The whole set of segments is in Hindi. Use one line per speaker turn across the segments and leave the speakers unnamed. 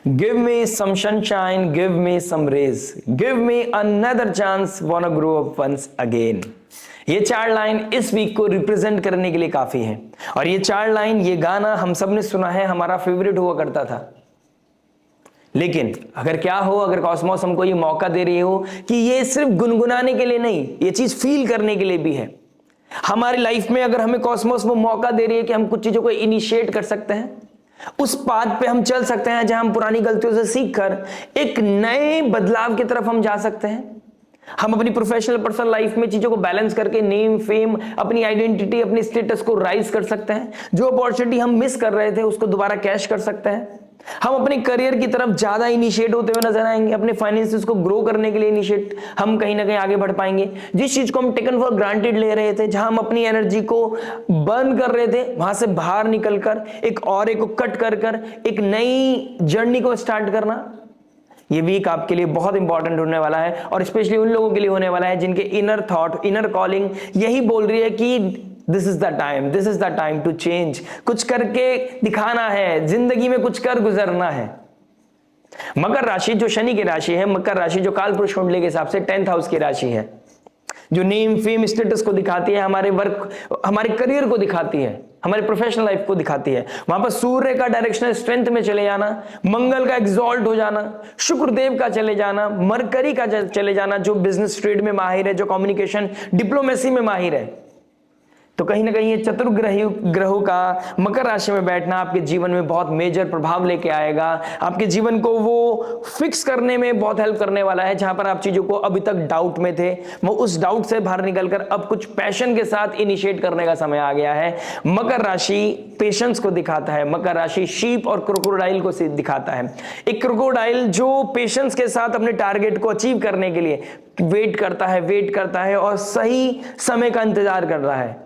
Give me some sunshine, give me some rays, give me another chance, wanna grow up once again. ये चार लाइन इस वीक को रिप्रेजेंट करने के लिए काफी है। और ये चार लाइन, ये गाना हम सब ने सुना है, हमारा फेवरेट हुआ करता था। लेकिन अगर क्या हो, अगर कॉस्मोस हमको ये मौका दे रही हो कि ये सिर्फ गुनगुनाने के लिए नहीं, ये चीज फील करने के लिए भी है। हमारी लाइफ में अगर हमें कॉस्मोस वो मौका दे रही है कि हम कुछ चीजों को इनिशिएट कर सकते हैं, उस पाथ पे हम चल सकते हैं जहां हम पुरानी गलतियों से सीखकर एक नए बदलाव की तरफ हम जा सकते हैं। हम अपनी प्रोफेशनल पर्सनल लाइफ में चीजों को बैलेंस करके नेम, फेम, अपनी आइडेंटिटी, अपनी स्टेटस को राइज कर सकते हैं। जो अपॉर्चुनिटी हम मिस कर रहे थे उसको दोबारा कैश कर सकते हैं। हम अपने करियर की तरफ ज्यादा इनिशिएट होते हुए नजर आएंगे। अपने फाइनेंसेस को ग्रो करने के लिए इनिशिएट हम कहीं ना कहीं आगे बढ़ पाएंगे। जिस चीज को हम टेकन फॉर ग्रांटेड ले रहे थे, जहां हम अपनी एनर्जी को बर्न कर रहे थे, वहां से बाहर निकलकर एक और को कट कर एक नई जर्नी को स्टार्ट करना, ये वीक आपके लिए बहुत इंपॉर्टेंट होने वाला है। और स्पेशली उन लोगों के लिए होने वाला है जिनके इनर थॉट, इनर कॉलिंग यही बोल रही है कि this is the time to change. कुछ करके दिखाना है, जिंदगी में कुछ कर गुजरना है। मकर राशि जो शनि की राशि है, मकर राशि जो कालपुरुष कुंडली के हिसाब से 10th हाउस की राशि है, जो नेम, फेम, स्टेटस को दिखाती है, हमारे वर्क, हमारे करियर को दिखाती है, हमारे प्रोफेशनल लाइफ को दिखाती है। वहां पर सूर्य का डायरेक्शनल स्ट्रेंथ में चले जाना, मंगल का एग्जॉल्ट हो जाना, शुक्रदेव का चले जाना, मरकरी का चले जाना, जो बिजनेस ट्रेड में माहिर है, जो कम्युनिकेशन डिप्लोमेसी में माहिर है। तो कहीं ना कहीं ये चतुर्ग्रही ग्रहों का मकर राशि में बैठना आपके जीवन में बहुत मेजर प्रभाव लेके आएगा। आपके जीवन को वो फिक्स करने में बहुत हेल्प करने वाला है। जहां पर आप चीजों को अभी तक डाउट में थे, वो उस डाउट से बाहर निकलकर अब कुछ पैशन के साथ इनिशिएट करने का समय आ गया है। मकर राशि पेशेंस को दिखाता है। मकर राशि शीप और क्रोकोडाइल को दिखाता है। एक क्रोकोडाइल जो पेशेंस के साथ अपने टारगेट को अचीव करने के लिए वेट करता है और सही समय का इंतजार कर रहा है।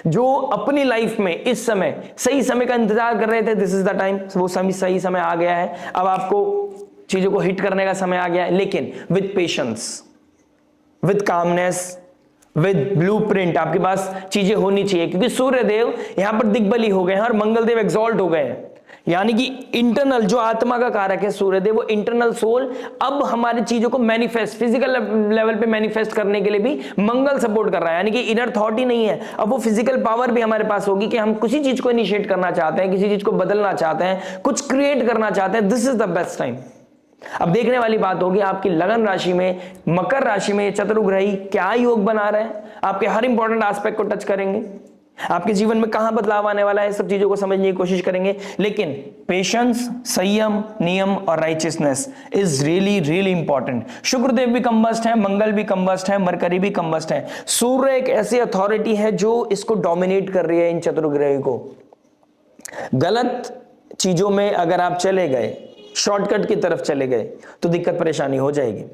जो अपनी लाइफ में इस समय सही समय का इंतजार कर रहे थे, दिस इज द टाइम, वो सही समय आ गया है। अब आपको चीजों को हिट करने का समय आ गया है, लेकिन with patience, with calmness, with blueprint आपके पास चीजें होनी चाहिए। क्योंकि सूर्यदेव यहां पर दिग्बली हो गए हैं और मंगलदेव एग्जॉल्ट हो गए हैं। यानी कि इंटरनल जो आत्मा का कारक है सूर्यदेव, वो इंटरनल सोल अब हमारी चीजों को मैनिफेस्ट, फिजिकल लेवल पे मैनिफेस्ट करने के लिए भी मंगल सपोर्ट कर रहा है। यानी कि इनर थॉट ही नहीं है, अब वो फिजिकल पावर भी हमारे पास होगी कि हम किसी चीज को इनिशिएट करना चाहते हैं, किसी चीज को बदलना चाहते हैं, कुछ क्रिएट करना चाहते हैं। This is the best time. अब देखने वाली बात होगी आपकी लगन राशि में, मकर राशि में चतुर्ग्रही क्या योग बना रहे हैं, आपके हर इंपॉर्टेंट एस्पेक्ट को टच करेंगे। आपके जीवन में कहां बदलाव आने वाला है, सब चीजों को समझने की कोशिश करेंगे। लेकिन पेशेंस, संयम, नियम और righteousness is really important. Shukradev भी कंबस्ट है, मंगल भी कंबस्ट है, मरकरी भी कंबस्ट है। सूर्य एक ऐसी अथॉरिटी है जो इसको डोमिनेट कर रही है, इन चतुर्ग्रह को। गलत चीजों में अगर आप चले गए, शॉर्टकट की तरफ चले गए, तो दिक्कत परेशानी हो जाएगी।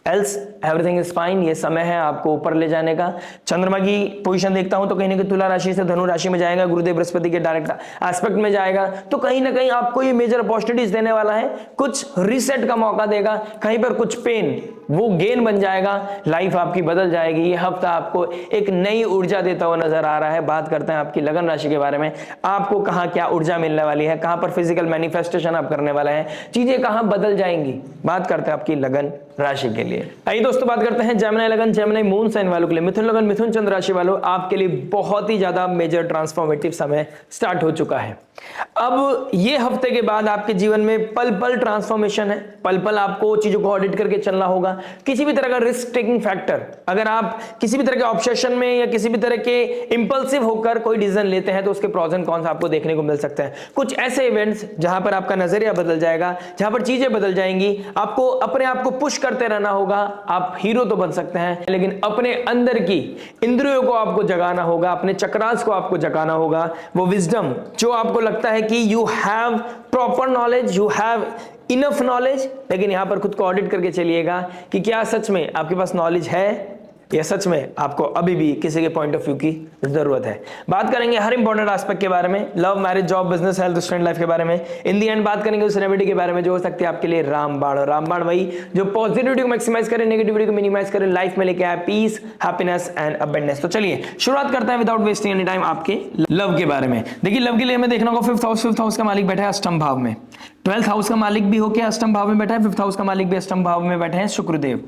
Else everything is fine. ये समय है आपको ऊपर ले जाने का। चंद्रमा की पोजीशन देखता हूं तो कहीं ना कहीं तुला राशि से धनु राशि में जाएगा, गुरुदेव बृहस्पति के डायरेक्ट एस्पेक्ट में जाएगा, तो कहीं ना कहीं आपको ये मेजर अपॉर्चुनिटीज देने वाला है। कुछ रीसेट का मौका देगा, कहीं पर कुछ पेन वो गेन बन जाएगा, लाइफ आपकी बदल जाएगी। ये हफ्ता आपको एक नई ऊर्जा देता हुआ नजर आ रहा है। बात करते हैं आपकी लगन राशि के बारे में। आपको कहां क्या ऊर्जा मिलने वाली है, कहां पर फिजिकल मैनिफेस्टेशन आप करने वाला है, चीजें कहां बदल जाएंगी। बात करते हैं आपकी लगन राशि के लिए। आइए दोस्तों बात करते हैं जेमिनी लगन, जेमिनी मून साइन वालों के लिए। मिथुन लगन, मिथुन चंद्र राशि वालों, आपके लिए बहुत ही ज्यादा मेजर ट्रांसफॉर्मेटिव समय स्टार्ट हो चुका है। अब ये हफ्ते के बाद आपके जीवन में पल पल ट्रांसफॉर्मेशन है। पल पल आपको चीजों को ऑडिट करके चलना होगा। किसी भी तरह का रिस्क टेकिंग फैक्टर, अगर आप किसी भी तरह के ऑब्सेशन में या किसी भी तरह के इंपल्सिव होकर कोई डिसीजन लेते हैं, तो उसके प्रोज एंड कॉन्स आपको देखने को मिल सकते हैं। कुछ ऐसे इवेंट्स जहां पर आपका नजरिया बदल जाएगा, जहां पर चीजें बदल जाएंगी। आपको अपने आप को पुश करते रहना होगा। आप हीरो तो बन सकते हैं, लेकिन अपने अंदर की इंद्रियों को आपको जगाना होगा, अपने चक्रास को आपको जगाना होगा। वो विजडम जो आपको लगता है कि you have proper knowledge, you have enough knowledge, लेकिन यहां पर खुद को ऑडिट करके चलिएगा कि क्या सच में आपके पास नॉलेज है या सच में आपको अभी भी किसी के पॉइंट ऑफ व्यू की जरूरत है? बात करेंगे हर इंपॉर्टेंट एस्पेक्ट के बारे में, love, marriage, job, business, health, student life के बारे में। इन दी एंड बात करेंगे उस रेमेडी के बारे में जो हो सकती है आपके लिए रामबाण। और रामबाण वही जो पॉजिटिविटी को मैक्सिमाइज करे, नेगेटिविटी को मिनिमाइज करे, लाइफ में लेके आए पीस, हैप्पीनेस एंड अबंडेंस। तो चलिए शुरुआत करते हैं विदाउट वेस्टिंग एनी टाइम आपके लव के बारे में। देखिए लव के लिए हमें देखना होगा फिफ्थ हाउस का मालिक बैठा है अष्टम भाव में, 12th हाउस का मालिक भी होकर अष्टम भाव में बैठा है, 5th हाउस का मालिक भी अष्टम भाव में बैठे हैं शुक्रदेव,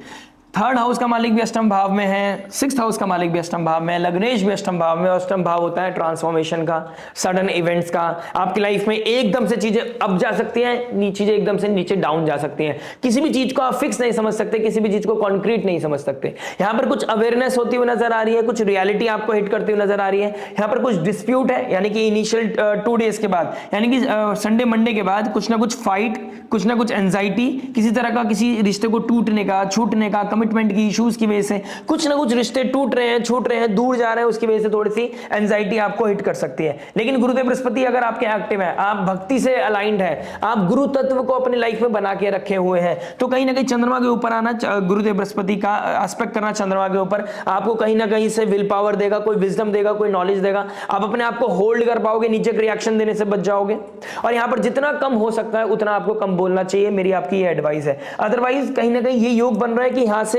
3rd हाउस का मालिक भी अष्टम भाव में है, 6th हाउस का मालिक भी अष्टम भाव में है, लग्नेश भी अष्टम भाव में। अष्टम भाव होता है ट्रांसफॉर्मेशन का, सडन इवेंट्स का। आपकी लाइफ में एकदम से चीजें अप जा सकती हैं, चीजें एकदम से नीचे डाउन जा सकती हैं। किसी भी चीज को आप फिक्स नहीं समझ सकते, किसी भी चीज को कॉन्क्रीट नहीं समझ सकते। यहाँ पर कुछ अवेयरनेस होती हुई नजर आ रही है, कुछ रियलिटी आपको हिट करती हुई नजर आ रही है। यहाँ पर कुछ डिस्प्यूट है, यानी कि इनिशियल 2 डेज के बाद, यानी कि संडे मंडे के बाद कुछ ना कुछ फाइट, कुछ ना कुछ एंजाइटी, किसी तरह का किसी रिश्ते को टूटने का, छूटने का, कमिटमेंट की इश्यूज की वजह से कुछ ना कुछ रिश्ते टूट रहे हैं, छूट रहे हैं, दूर जा रहे हैं, उसकी वजह से थोड़ी सी एंजाइटी आपको हिट कर सकती है। लेकिन गुरुदेव बृहस्पति अगर आपके एक्टिव है, आप भक्ति से अलाइंड है, आप गुरु तत्व को अपनी लाइफ में बना के रखे हुए हैं, तो कहीं ना कहीं चंद्रमा के ऊपर आना, गुरुदेव बृहस्पति का एस्पेक्ट करना चंद्रमा के ऊपर आपको कहीं ना कहीं से विल पावर देगा, कोई विजडम देगा, कोई नॉलेज देगा। आप अपने आप को होल्ड कर पाओगे, नीचे रिएक्शन देने से बच जाओगे। और यहां पर जितना कम हो सकता है उतना आपको कम बोलना चाहिए, मेरी आपकी ये एडवाइस है। अदरवाइज कहीं ना कहीं ये योग बन रहा है कि यहां से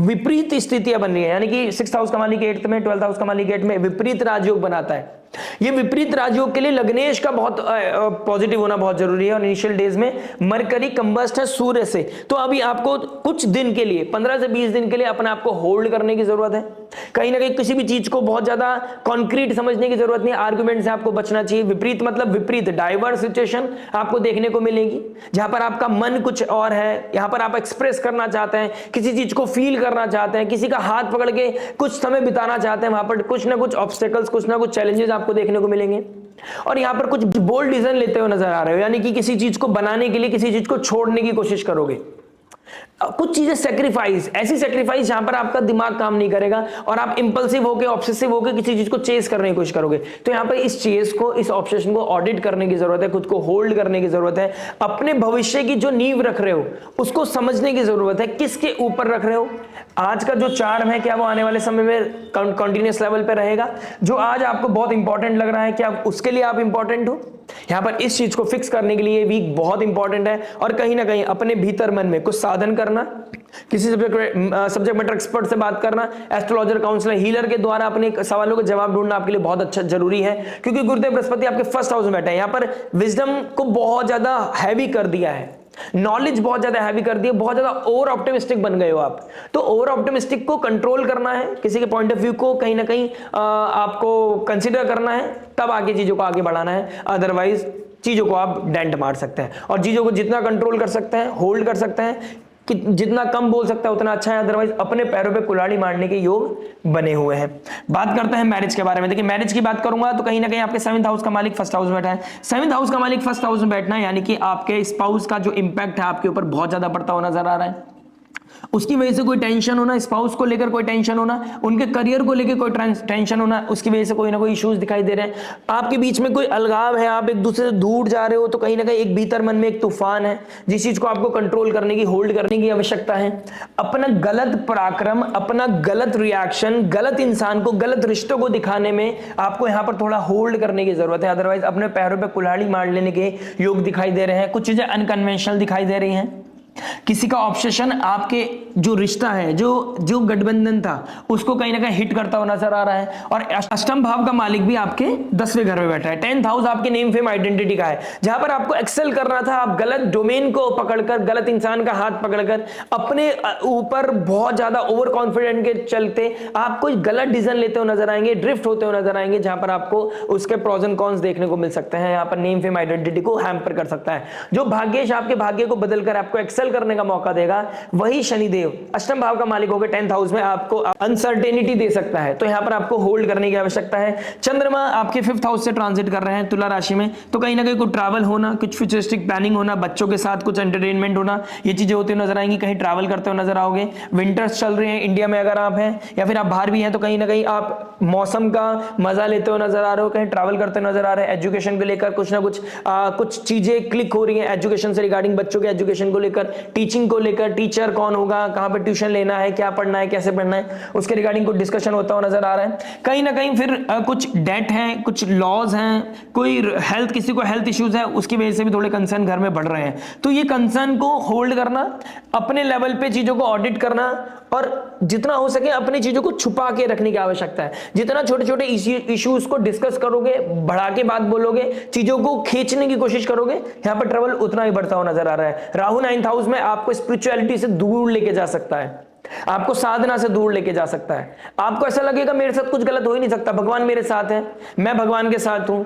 विपरीत स्थितियां बन रही है, यानी कि 6th हाउस का मालिक 8th में, 12th हाउस का मालिक 8th में, विपरीत राजयोग बनाता है। ये विपरीत राजयोग के लिए लग्नेश का बहुत पॉजिटिव होना बहुत जरूरी है। और इनिशियल डेज में मरकरी कंबस्ट है सूर्य से, तो अभी आपको कुछ दिन के लिए, 15 से 20 दिन के लिए अपने आप को होल्ड करने की जरूरत है। कहीं ना कहीं किसी भी चीज को बहुत ज्यादा कॉन्क्रीट समझने की जरूरत नहीं, आर्गुमेंट से आपको बचना चाहिए। विपरीत मतलब विपरीत, डाइवर्स सिचुएशन आपको देखने को मिलेगी, जहां पर आपका मन कुछ और है, यहां पर आप एक्सप्रेस करना चाहते हैं, किसी चीज को फील करना चाहते हैं, किसी का हाथ पकड़ के कुछ समय बिताना चाहते हैं, वहां पर कुछ ना कुछ ऑब्स्टेकल्स, कुछ ना कुछ चैलेंजेस आपको देखने को मिलेंगे। और यहां पर कुछ बोल्ड डिसीजन लेते हुए नजर आ रहे हो, यानी कि किसी चीज को बनाने के लिए किसी चीज को छोड़ने की कोशिश करोगे। कुछ चीजें सेक्रीफाइस, ऐसी सेक्रीफाइस जहां पर आपका दिमाग काम नहीं करेगा और आप इंपल्सिव होकर, ऑब्सेसिव होकर किसी चीज को चेस करने की कोशिश करोगे। तो यहां पर इस चेस को, इस ऑब्सेशन को ऑडिट करने की जरूरत है, खुद को होल्ड करने की जरूरत है। अपने भविष्य की जो नींव रख रहे हो उसको समझने की जरूरत है, किसके ऊपर रख रहे हो। आज का जो चार्म है, क्या वो आने वाले समय में कंटिन्यूअस लेवल पे रहेगा? जो आज आपको बहुत इंपॉर्टेंट लग रहा है, क्या उसके लिए आप इंपॉर्टेंट हो? यहां पर इस चीज को फिक्स करने के लिए वीक बहुत इंपॉर्टेंट है। और कहीं ना कहीं अपने भीतर मन में कुछ साधन करना, किसी सब्जेक्ट मैटर एक्सपर्ट से बात करना, एस्ट्रोलॉजर, काउंसलर, हीलर के द्वारा अपने सवालों के जवाब ढूंढना आपके लिए बहुत अच्छा जरूरी है। क्योंकि गुरुदेव बृहस्पति आपके 1st हाउस में बैठे हैं, यहां पर विजडम को बहुत ज्यादा हैवी कर दिया है, नॉलेज बहुत ज्यादा हैवी कर दिया, बहुत ज्यादा ओवर ऑप्टिमिस्टिक बन गए हो आप। तो ओवर ऑप्टिमिस्टिक को कंट्रोल करना है, किसी के पॉइंट ऑफ व्यू को कहीं ना कहीं आपको कंसीडर करना है, तब आगे चीजों को आगे बढ़ाना है। अदरवाइज चीजों को आप डेंट मार सकते हैं। और चीजों को जितना कंट्रोल कर सकते हैं, होल्ड कर सकते हैं, कि जितना कम बोल सकता है उतना अच्छा है। अदरवाइज अपने पैरों पे कुल्हाड़ी मारने के योग बने हुए हैं। बात करते हैं मैरिज के बारे में। देखिए मैरिज की बात करूंगा तो कहीं ना कहीं आपके 7th हाउस का मालिक 1st हाउस में बैठा है। 7th हाउस का मालिक 1st हाउस में बैठना है, यानी कि आपके स्पाउस का जो इंपैक्ट है आपके ऊपर बहुत ज्यादा पड़ता हुआ नजर आ रहा है। उसकी वजह से कोई टेंशन होना, स्पाउस को लेकर कोई टेंशन होना, उनके करियर को लेकर कोई टेंशन होना, उसकी वजह से कोई ना कोई इश्यूज दिखाई दे रहे हैं। आपके बीच में कोई अलगाव है, आप एक दूसरे से दूर जा रहे हो, तो कहीं ना कहीं एक भीतर मन में एक तूफान है जिस चीज को आपको कंट्रोल करने की, होल्ड करने की आवश्यकता है। अपना गलत पराक्रम, अपना गलत रिएक्शन, गलत इंसान को, गलत रिश्तों को दिखाने में आपको यहां पर थोड़ा होल्ड करने की जरूरत है। अदरवाइज अपने पैरों पर कुल्हाड़ी मार लेने के योग दिखाई दे रहे हैं। कुछ चीजें अनकन्वेंशनल दिखाई दे रही हैं। किसी का ऑब्सेशन आपके जो रिश्ता है, जो गठबंधन था, उसको कहीं ना कहीं हिट करता हुआ नजर आ रहा है। और अष्टम भाव का मालिक भी आपके 10वें घर में बैठा है। 10th हाउस आपके नेम फेम आइडेंटिटी का है, जहां पर आपको एक्सेल करना था। आप गलत डोमेन को पकड़कर, गलत इंसान का हाथ पकड़कर अपने ऊपर बहुत ज्यादा ओवर कॉन्फिडेंट के चलते आप कोई गलत डिसीजन लेते हुए नजर आएंगे, ड्रिफ्ट होते हुए नजर आएंगे, जहां पर आपको उसके प्रोज एंड कॉन्स देखने को मिल सकते हैं। यहां पर नेम फेम आइडेंटिटी को हैम्पर कर सकता है। जो भाग्येश आपके भाग्य को बदलकर आपको एक्सेल करने का मौका देगा, वही शनिदेव अष्टम भाव का मालिक होकर 10th हाउस में आपको अनसर्टेनिटी दे सकता है। तो यहां पर आपको होल्ड करने की आवश्यकता है। चंद्रमा आपके 5th हाउस से ट्रांजिट कर रहे हैं तुला राशि में, तो कहीं ना कहीं कुछ ट्रैवल होना, कुछ फ्यूचरिस्टिक प्लानिंग होना, बच्चों के साथ कुछ एंटरटेनमेंट होना, ये चीजें होती हुई नजर आएंगी। कहीं ट्रैवल करते हुए नजर आओगे। विंटर्स चल रहे हैं इंडिया में अगर आप हैं, या फिर आप बाहर भी हैं, तो कहीं ना कहीं आप मौसम का मजा लेते हुए नजर आ रहे हो, कहीं ट्रैवल करते नजर आ रहे हैं। एजुकेशन को लेकर कुछ ना कुछ चीजें क्लिक हो रही है, एजुकेशन से रिगार्डिंग, बच्चों के एजुकेशन को लेकर टीचिंग को लेकर, टीचर कौन होगा, कहां पे ट्यूशन लेना है, क्या पढ़ना है, कैसे पढ़ना है, उसके रिगार्डिंग कुछ डिस्कशन होता हुआ नजर आ रहा है। कहीं ना कहीं फिर कुछ डेट है, कुछ लॉज हैं, कोई हेल्थ, किसी को हेल्थ इश्यूज है, उसकी वजह से भी थोड़े कंसर्न घर में बढ़ रहे हैं। तो ये कंसर्न को होल्ड करना, अपने लेवल पे चीजों को ऑडिट करना और जितना हो सके अपनी चीजों को छुपा के रखने की आवश्यकता है। जितना छोटे छोटे इश्यूज को डिस्कस करोगे, बढ़ा के बात बोलोगे, चीजों को खींचने की कोशिश करोगे, यहां पर ट्रबल उतना ही बढ़ता हुआ नजर आ रहा है। राहु 9th हाउस में आपको स्पिरिचुअलिटी से दूर लेके जा सकता है, आपको साधना से दूर लेके जा सकता है। आपको ऐसा लगेगा मेरे साथ कुछ गलत हो ही नहीं सकता, भगवान मेरे साथ है, मैं भगवान के साथ हूं,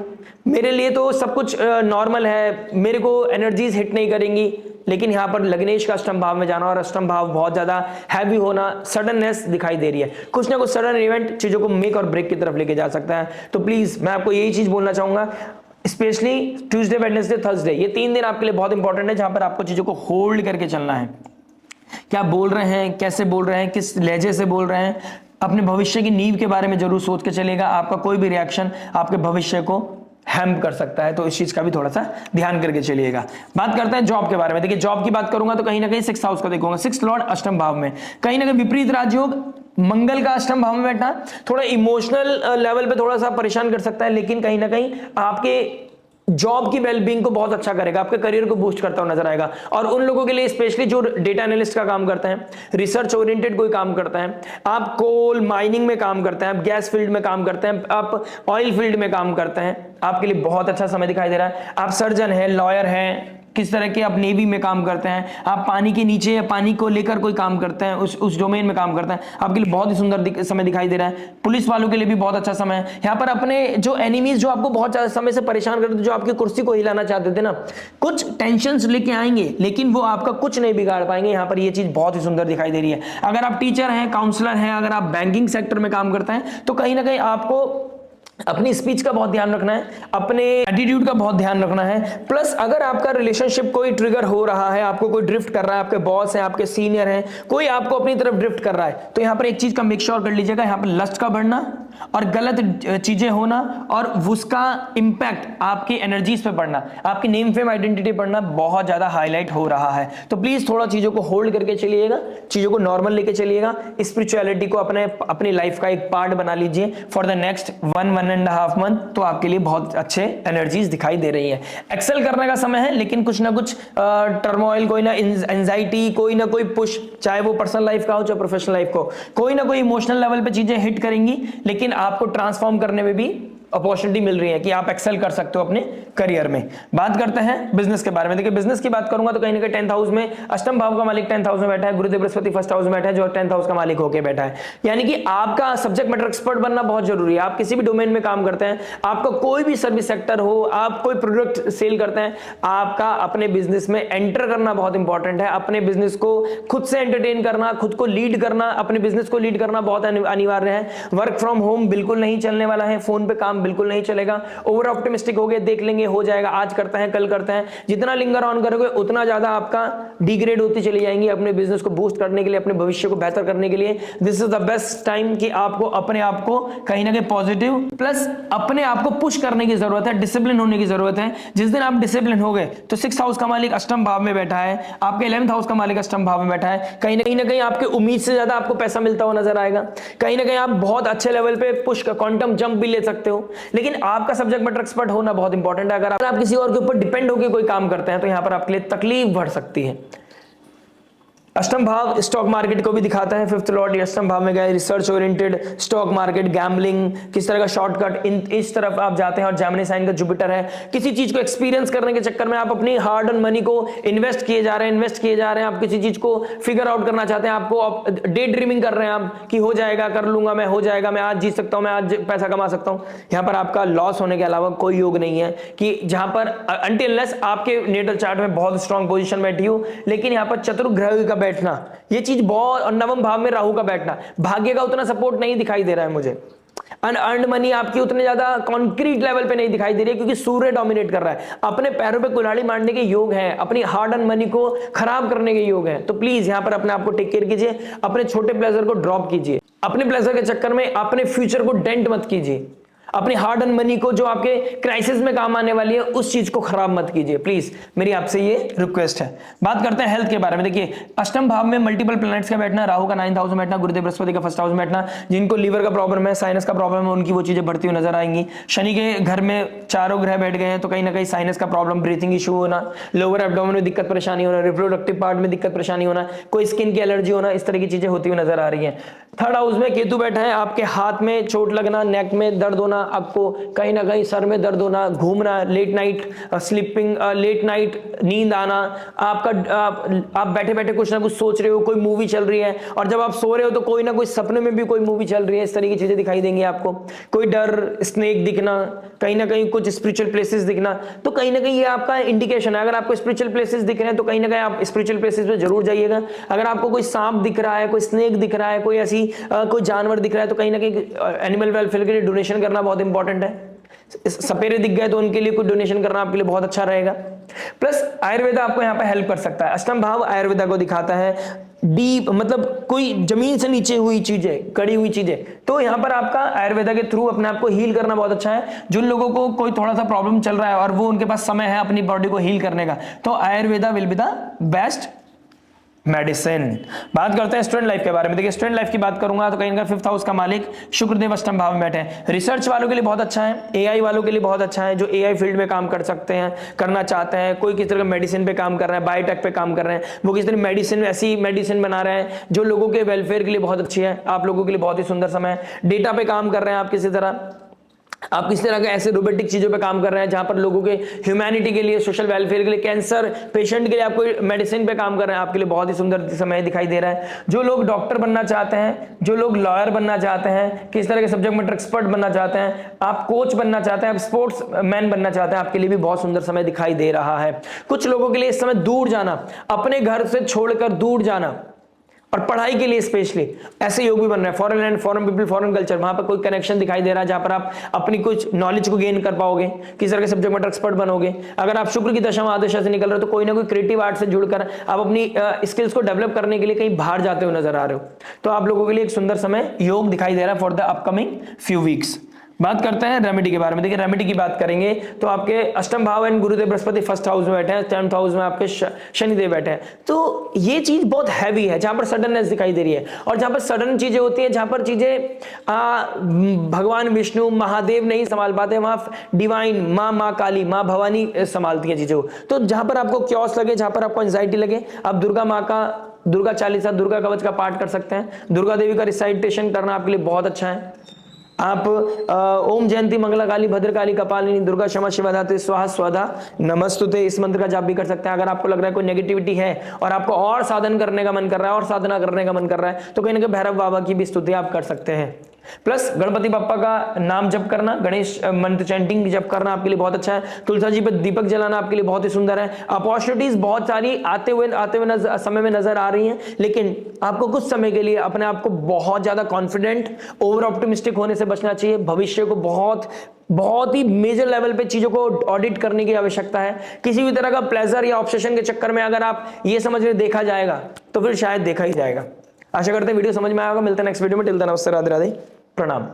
मेरे लिए तो सब कुछ नॉर्मल है, मेरे को एनर्जीज हिट नहीं करेंगी। लेकिन यहां पर लग्नेश का अष्टम भाव में जाना और अष्टम भाव बहुत ज्यादा हैवी होना, सडननेस दिखाई दे रही है। कुछ ना कुछ सडन इवेंट चीजों को मेक और ब्रेक की तरफ लेके जा सकता है। तो प्लीज मैं आपको यही चीज बोलना चाहूंगा, स्पेशली ट्यूसडे, वेडनेसडे, थर्सडे, ये 3 दिन आपके लिए बहुत इंपॉर्टेंट है, जहां पर आपको चीजों को होल्ड करके चलना है। क्या बोल रहे हैं, कैसे बोल रहे हैं, किस लहजे से बोल रहे हैं, अपने भविष्य की नींव के बारे में जरूर सोच के चलेगा। आपका कोई भी रिएक्शन आपके भविष्य को हैम्प कर सकता है, तो इस चीज का भी थोड़ा सा ध्यान करके चलिएगा। बात करते हैं जॉब के बारे में। देखिए जॉब की बात करूंगा तो कहीं ना कहीं 6th हाउस का देखूंगा, 6th लॉर्ड अष्टम भाव में, कहीं ना कहीं विपरीत राजयोग मंगल का अष्टम भाव में बैठा, थोड़ा इमोशनल लेवल पे थोड़ा सा परेशान कर सकता है, लेकिन कहीं ना कहीं आपके जॉब की वेलबींग को बहुत अच्छा करेगा, आपके करियर को बूस्ट करता हुआ नजर आएगा। और उन लोगों के लिए स्पेशली जो डेटा एनालिस्ट का काम करते हैं, रिसर्च ओरिएंटेड कोई काम करते हैं, आप कोल माइनिंग में काम करते हैं, आप गैस फील्ड में काम करते हैं, आप ऑयल फील्ड में काम करते हैं, आपके लिए बहुत अच्छा समय दिखाई दे रहा है। आप सर्जन हैं, लॉयर हैं, किस तरह के आप नेवी में काम करते हैं, आप पानी के नीचे या पानी को लेकर कोई काम करते हैं, उस डोमेन में काम करते हैं, आपके लिए बहुत ही सुंदर समय दिखाई दे रहा है। पुलिस वालों के लिए भी बहुत अच्छा समय है। यहाँ पर अपने जो एनिमीज जो आपको बहुत ज्यादा समय से परेशान करते थे, जो आपकी कुर्सी को हिलाना चाहते थे ना, कुछ टेंशन लेके आएंगे लेकिन वो आपका कुछ नहीं बिगाड़ पाएंगे। यहाँ पर ये चीज बहुत ही सुंदर दिखाई दे रही है। अगर आप टीचर हैं, काउंसलर हैं, अगर आप बैंकिंग सेक्टर में काम करते हैं, तो कहीं ना कहीं आपको अपनी स्पीच का बहुत ध्यान रखना है, अपने एटीट्यूड का बहुत ध्यान रखना है। प्लस अगर आपका रिलेशनशिप कोई ट्रिगर हो रहा है, आपको कोई ड्रिफ्ट कर रहा है, आपके बॉस हैं, आपके सीनियर हैं, कोई आपको अपनी तरफ ड्रिफ्ट कर रहा है, तो यहां पर एक चीज का मेक श्योर कर लीजिएगा, यहां पर लस्ट का बढ़ना और गलत चीजें होना और उसका इंपैक्ट आपकी एनर्जीज पे पड़ना, आपकी नेम फेम आइडेंटिटी पड़ना बहुत ज्यादा हाईलाइट हो रहा है। तो प्लीज थोड़ा चीजों को होल्ड करके चलिएगा, चीजों को नॉर्मल लेके चलिएगा, स्पिरिचुअलिटी को अपनी लाइफ का एक पार्ट बना लीजिए फॉर द नेक्स्ट 1.5 मंथ। तो आपके लिए बहुत अच्छे एनर्जीज दिखाई दे रही है। एक्सेल करने का समय है, लेकिन कुछ ना कुछ टर्मोइल, कोई ना एंजाइटी, कोई ना कोई पुश, चाहे वो पर्सनल लाइफ का हो चाहे प्रोफेशनल लाइफ को, कोई ना कोई इमोशनल लेवल पे चीजें हिट करेंगी, लेकिन आपको ट्रांसफॉर्म करने में भी अपॉर्चुनिटी मिल रही है कि आप एक्सेल कर सकते हो अपने करियर में। बात करते हैं बिजनेस के बारे में। देखिए बिजनेस की बात करूंगा तो कहीं ना कहीं 10th हाउस में अष्टम भाव का मालिक 10th हाउस में बैठा है, गुरुदेव बृहस्पति 1st हाउस में बैठा है, जो 10th हाउस का मालिक होकर बैठा है। यानी कि आपका सब्जेक्ट मैटर एक्सपर्ट बनना बहुत जरूरी है। आप किसी भी डोमेन में काम करते हैं, आपका कोई भी सर्विस सेक्टर हो, आप कोई प्रोडक्ट सेल करते हैं, आपका अपने बिजनेस में एंटर करना बहुत इंपॉर्टेंट है। अपने बिजनेस को खुद से एंटरटेन करना, खुद को लीड करना, अपने बिजनेस को लीड करना बहुत अनिवार्य है। वर्क फ्रॉम होम बिल्कुल नहीं चलने वाला है, फोन पे काम बिल्कुल नहीं चलेगा। ओवर ऑप्टिमिस्टिक हो गए, देख लेंगे, हो जाएगा, आज करते हैं, कल करते हैं, जितना लिंगर ऑन करोगे उतना ज्यादा आपका डिग्रेड होती चली जाएंगी। अपने बिजनेस को बूस्ट करने के लिए, अपने भविष्य को बेहतर करने के लिए this is the best time कि आपको अपने आप को कहीं ना कहीं पॉजिटिव प्लस अपने आप को पुश करने की जरूरत है, डिसिप्लिन होने की जरूरत है। जिस दिन आप डिसिप्लिन हो गए तो 6th हाउस का मालिक अष्टम भाव में बैठा है, आपके 11th हाउस का मालिक अष्टम भाव में बैठा है। कहीं ना कहीं आपकी उम्मीद से ज्यादा आपको पैसा मिलता हुआ नजर आएगा। कहीं ना कहीं आप बहुत अच्छे लेवल पे पुश का क्वांटम जंप भी ले सकते हो, लेकिन आपका सब्जेक्ट मैटर एक्सपर्ट होना बहुत इंपॉर्टेंट है। अगर आप किसी और के ऊपर डिपेंड होकर कोई काम करते हैं तो यहां पर आपके लिए तकलीफ बढ़ सकती है। अष्टम भाव स्टॉक मार्केट को भी दिखाता है। 5th लॉर्ड अष्टम भाव में गए, research oriented, stock market, gambling, किस तरह का शॉर्टकट, इस तरफ आप जाते हैं। और जेमिनी साइन का जुपिटर है, किसी चीज को एक्सपीरियंस करने के चक्कर में आप अपनी हार्ड अर्न मनी को इन्वेस्ट किए जा रहे हैं, आप किसी चीज को फिगर आउट करना चाहते हैं, आपको डे ड्रीमिंग कर रहे हैं आप कि हो जाएगा, कर लूंगा मैं, हो जाएगा, मैं आज जीत सकता हूं, मैं आज पैसा कमा सकता हूं। यहां पर आपका लॉस होने के अलावा कोई योग नहीं है कि जहां पर अनटिल अनलेस आपके नेटल चार्ट में बहुत स्ट्रॉन्ग पोजीशन बैठी हो। लेकिन यहां पर चतुर्ग्रह का बैठना, ये चीज बहुत, और 9वें भाव में राहु का बैठना, भाग्य का उतना सपोर्ट नहीं दिखाई दे रहा है मुझे। अनअर्न्ड मनी आपकी उतने ज्यादा कॉन्क्रीट लेवल पे नहीं दिखाई दे रही है, क्योंकि सूर्य डोमिनेट कर रहा है। अपने पैरों पे कुल्हाड़ी मारने के योग है, अपनी हार्ड अर्न मनी को खराब करने के योग है। तो प्लीज यहां पर अपने आप को टेक केयर कीजिए, अपने छोटे प्लेजर को ड्रॉप कीजिए, अपने प्लेजर के चक्कर में अपने फ्यूचर को डेंट मत कीजिए। अपनी हार्ड अर्न मनी को जो आपके क्राइसिस में काम आने वाली है उस चीज को खराब मत कीजिए प्लीज, मेरी आपसे ये रिक्वेस्ट है। बात करते हैं हेल्थ के बारे में। देखिए अष्टम भाव में मल्टीपल प्लैनेट्स का बैठना, राहु का 9th हाउस में बैठना, गुरुदेव बृहस्पति का 1st हाउस में बैठना, जिनको लीवर का प्रॉब्लम है, साइनस का प्रॉब्लम है, उनकी वो चीजें बढ़ती हुई नजर आएंगी। शनि के घर में चारों ग्रह बैठ गए हैं तो कहीं ना कहीं साइनस का प्रॉब्लम, ब्रीथिंग इशू होना, लोअर एब्डोमेन में दिक्कत परेशानी होना, रिप्रोडक्टिव पार्ट में दिक्कत परेशानी होना, कोई स्किन की एलर्जी होना, इस तरह की चीजें होती हुई नजर आ रही है। 3rd हाउस में केतु बैठा है, आपके हाथ में चोट लगना, नेक में दर्द होना, आपको कहीं ना कहीं सर में दर्द होना, घूमना, late night sleeping, late night नींद आना, आप बैठे बैठे कुछ ना कुछ सोच रहे हो, कोई मूवी चल रही है और जब आप सो रहे हो तो कोई ना कोई सपने में भी कोई मूवी चल रही है, इस तरह की चीजें दिखाई देंगी आपको। कोई डर, स्नेक दिखना, कहीं ना कहीं कुछ स्पिरिचुअल प्लेसेस दिखना, तो कहीं ना कहीं ये आपका इंडिकेशन है। अगर आपको स्पिरिचुअल प्लेसेस दिख रहे हैं तो कहीं ना कहीं आप स्पिरिचुअल प्लेसेस पे जरूर जाइएगा। अगर आपको कोई सांप दिख रहा है, कोई स्नेक दिख रहा है, कोई ऐसी कोई जानवर दिख रहा है तो कहीं ना कहीं एनिमल वेलफेयर के लिए डोनेशन करना बहुत इंपॉर्टेंट है। सपेरे दिख गए तो उनके लिए कुछ डोनेशन करना आपके लिए बहुत अच्छा रहेगा। प्लस आयुर्वेदा आपको यहाँ पे हेल्प कर सकता है। अष्टम भाव आयुर्वेदा को दिखाता है डीप, मतलब कोई जमीन से नीचे हुई चीजें, कड़ी हुई चीजें, तो यहाँ पर आपका आयुर्वेदा के थ्रू अपने आप को हील करना बहुत अच्छा है। जिन लोगों को कोई थोड़ा सा प्रॉब्लम चल रहा है और वो उनके पास समय है अपनी बॉडी को हील करने का, तो Ayurveda will be the best medicine. बात करते हैं स्टूडेंट लाइफ के बारे में। देखिए स्टूडेंट लाइफ की बात करूंगा तो कहीं ना 5th हाउस का मालिक शुक्रदेव अष्टम भाव में बैठे हैं। रिसर्च वालों के लिए बहुत अच्छा है, एआई वालों के लिए बहुत अच्छा है, जो एआई फील्ड में काम कर सकते हैं, करना चाहते हैं, कोई किस तरह का मेडिसिन पे काम कर रहे हैं, बायोटेक पे काम कर रहे हैं, वो किस तरह मेडिसिन, ऐसी मेडिसिन बना रहे हैं जो लोगों के वेलफेयर के लिए बहुत अच्छी है, आप लोगों के लिए बहुत ही सुंदर समय है। डेटा पे काम कर रहे हैं आप, किसी तरह आप किस तरह के ऐसे रोबोटिक चीजों पे काम कर रहे हैं जहां पर लोगों के ह्यूमैनिटी के लिए, सोशल वेलफेयर के लिए, कैंसर पेशेंट के लिए आप कोई मेडिसिन पे काम कर रहे हैं, आपके लिए बहुत ही सुंदर समय दिखाई दे रहा है। जो लोग डॉक्टर बनना चाहते हैं, जो लोग लॉयर बनना चाहते हैं, किस तरह के सब्जेक्ट मैटर एक्सपर्ट बनना चाहते हैं, आप कोच बनना चाहते हैं, आप स्पोर्ट्स मैन बनना चाहते हैं, आपके लिए भी बहुत सुंदर समय दिखाई दे रहा है। कुछ लोगों के लिए इस समय दूर जाना, अपने घर से छोड़कर दूर जाना और पढ़ाई के लिए स्पेशली ऐसे योग भी बन रहे हैं। Foreign land, foreign people, foreign culture, वहां पर कोई कनेक्शन दिखाई दे रहा है जहां पर आप अपनी कुछ नॉलेज को गेन कर पाओगे, किस तरह के सब्जेक्ट मैटर एक्सपर्ट बनोगे। अगर आप शुक्र की दशा में आदशा से निकल रहे हो तो कोई ना कोई क्रिएटिव आर्ट से जुड़कर आप अपनी स्किल्स को डेवलप करने के लिए कहीं बाहर जाते हुए नजर आ रहे हो, तो आप लोगों के लिए एक सुंदर समय योग दिखाई दे रहा है for the upcoming few weeks. बात करते हैं रेमेडी के बारे में। देखिए रेमेडी की बात करेंगे तो आपके अष्टम भाव and Gurudev Brihaspati 1st house में बैठे हैं, 10th हाउस में आपके शनिदेव बैठे हैं, तो ये चीज बहुत हैवी है जहां पर सडननेस दिखाई दे रही है। और जहां पर सडन चीजें होती है, जहां पर चीजें भगवान विष्णु महादेव नहीं संभाल पाते, वहां डिवाइन माँ काली, माँ भवानी संभालती है चीजों। तो जहां पर आपको क्योस लगे, जहां पर आपको एंजाइटी लगे, आप दुर्गा माँ का दुर्गा चालीसा, दुर्गा कवच का पाठ कर सकते हैं। दुर्गा देवी का रिसाइटेशन करना आपके लिए बहुत अच्छा है। आप ओम जयंती मंगला काली भद्रकाली कपालिनी दुर्गा क्षमा शिवा धात्री स्वाहा स्वधा नमस्तुते, इस मंत्र का जाप भी कर सकते हैं। अगर आपको लग रहा है कोई नेगेटिविटी है और आपको और साधन करने का मन कर रहा है और साधना करने का मन कर रहा है तो कहीं ना कहीं भैरव बाबा की भी स्तुति आप कर सकते हैं। प्लस गणपति बप्पा का नाम जप करना, गणेश मंत्र चैंटिंग जप करना आपके लिए बहुत अच्छा है। तुलसी जी पर दीपक जलाना आपके लिए बहुत ही सुंदर है। अपॉर्चुनिटीज बहुत सारी आते हुए समय में नजर आ रही हैं, लेकिन आपको कुछ समय के लिए अपने आप को बहुत ज्यादा कॉन्फिडेंट, ओवर ऑप्टिमिस्टिक होने से बचना चाहिए। भविष्य को बहुत ही मेजर लेवल पे चीजों को ऑडिट करने की आवश्यकता है। किसी भी तरह का प्लेजर या ऑब्सेशन के चक्कर में अगर आप ये समझ रहे देखा जाएगा तो फिर शायद देखा ही जाएगा। आशा करते हैं वीडियो समझ में आएगा। मिलते हैं नेक्स्ट वीडियो में। टिल देन नमस्ते, राधे राधे, प्रणाम।